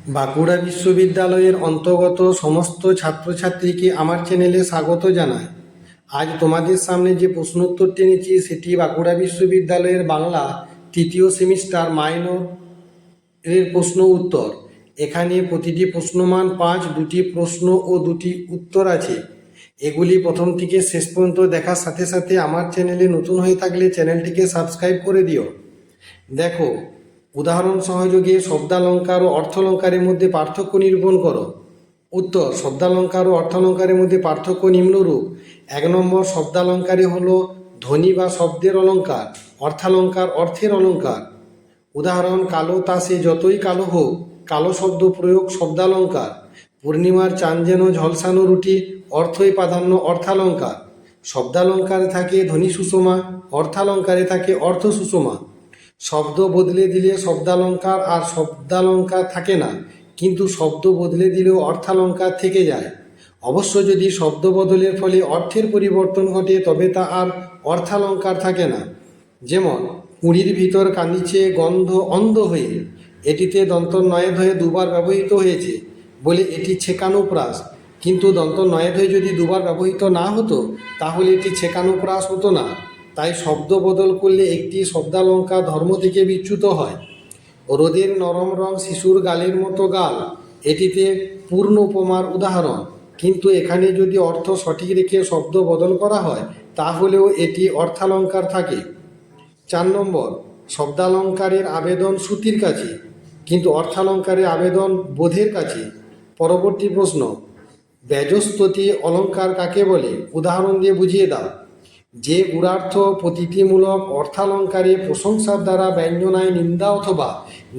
বাঁকুড়া বিশ্ববিদ্যালয়ের অন্তর্গত সমস্ত ছাত্রছাত্রীকে আমার চ্যানেলে স্বাগত জানাই। আজ তোমাদের সামনে যে প্রশ্নোত্তরটি এনেছি সেটি বাঁকুড়া বিশ্ববিদ্যালয়ের বাংলা তৃতীয় সেমিস্টার মাইনর এর প্রশ্ন উত্তর। এখানে প্রতিটি প্রশ্নমান 5, দুটি প্রশ্ন ও দুটি উত্তর আছে। এগুলি প্রথম থেকে শেষ পর্যন্ত দেখার সাথে সাথে আমার চ্যানেলে নতুন হয়ে থাকলে চ্যানেলটিকে সাবস্ক্রাইব করে দিও। দেখো, উদাহরণ সহযোগে শব্দালঙ্কার ও অর্থালঙ্কারের মধ্যে পার্থক্য নিরূপণ করো। উত্তর: শব্দালঙ্কার ও অর্থালঙ্কারের মধ্যে পার্থক্য নিম্নরূপ। 1 নম্বর, শব্দালঙ্কারে হলো ধ্বনি বা শব্দের অলঙ্কার, অর্থালঙ্কার অর্থের অলঙ্কার। উদাহরণ: কালো তাসে যতই কালো হোক, কালো শব্দ প্রয়োগ শব্দালঙ্কার। পূর্ণিমার চাঁদ যেন ঝলসানো রুটি, অর্থই প্রাধান্য অর্থালঙ্কার। শব্দালঙ্কারে থাকে ধ্বনি সুষমা, অর্থালঙ্কারে থাকে অর্থ সুষমা। শব্দ বদলে দিলে শব্দালঙ্কার আর শব্দালঙ্কার থাকে না, কিন্তু শব্দ বদলে দিলেও অর্থালঙ্কার থেকে যায়। অবশ্য যদি শব্দ বদলের ফলে অর্থের পরিবর্তন ঘটে তবে তা আর অর্থালঙ্কার থাকে না। যেমন কুঁড়ির ভিতর কাঁদিছে গন্ধ অন্ধ হয়ে, এটিতে দন্ত নয়েদ হয়ে দুবার ব্যবহৃত হয়েছে বলে এটি ছেকানুপ্রাস, কিন্তু দন্ত নয়েদ হয়ে যদি দুবার ব্যবহৃত না হতো তাহলে এটি ছেকানুপ্রাস হতো না। তাই শব্দ বদল করলে একটি শব্দালঙ্কার ধর্ম থেকে বিচ্যুত হয়। রোদের নরম রং শিশুর গালের মতো গাল, এটিতে পূর্ণ উপমার উদাহরণ, কিন্তু এখানে যদি অর্থ সঠিক রেখে শব্দ বদল করা হয় তাহলেও এটি অর্থালঙ্কার থাকে। 4 নম্বর, শব্দালঙ্কারের আবেদন শ্রুতির কাছে, কিন্তু অর্থালঙ্কারের আবেদন বোধের কাছে। পরবর্তী প্রশ্ন: ব্যজস্তুতি অলঙ্কার কাকে বলে? উদাহরণ দিয়ে বুঝিয়ে দাও। যে গুণার্থ প্রতীতিমূলক অর্থালঙ্কারে প্রশংসার দ্বারা ব্যঞ্জনায় নিন্দা অথবা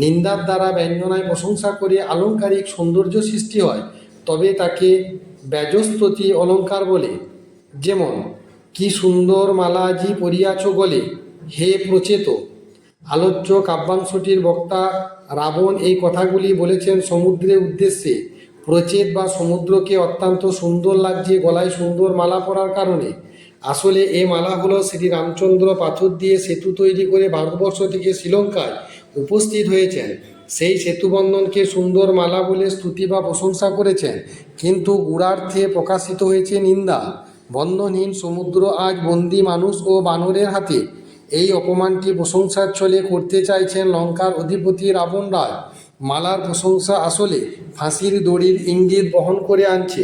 নিন্দার দ্বারা ব্যঞ্জনায় প্রশংসা করে আলঙ্কারিক সৌন্দর্য সৃষ্টি হয় তবে তাকে ব্যজস্তুতি অলঙ্কার বলে। যেমন: কি সুন্দর মালা আজি পরিয়াছ গলে, হে প্রচেত। আলোচ্য কাব্যাংশটির বক্তা রাবণ এই কথাগুলি বলেছেন সমুদ্রের উদ্দেশ্যে। প্রচেত বা সমুদ্রকে অত্যন্ত সুন্দর লাগছে গলায় সুন্দর মালা পরার কারণে। আসলে এ মালা হলো শ্রীরামচন্দ্র পাথর দিয়ে সেতু তৈরি করে ভারতবর্ষ থেকে শ্রীলঙ্কায় উপস্থিত হয়েছেন। সেই সেতুবন্ধনকে সুন্দর মালা বলে স্তুতি বা প্রশংসা করেছেন, কিন্তু গূঢ়ার্থে প্রকাশিত হয়েছে নিন্দা। বন্ধনহীন সমুদ্র আজ বন্দী মানুষ ও বানরের হাতে। এই অপমানটি প্রশংসার ছলে করতে চাইছেন লঙ্কার অধিপতি রাবণ রায়। মালার প্রশংসা আসলে ফাঁসির দড়ির ইঙ্গিত বহন করে আনছে।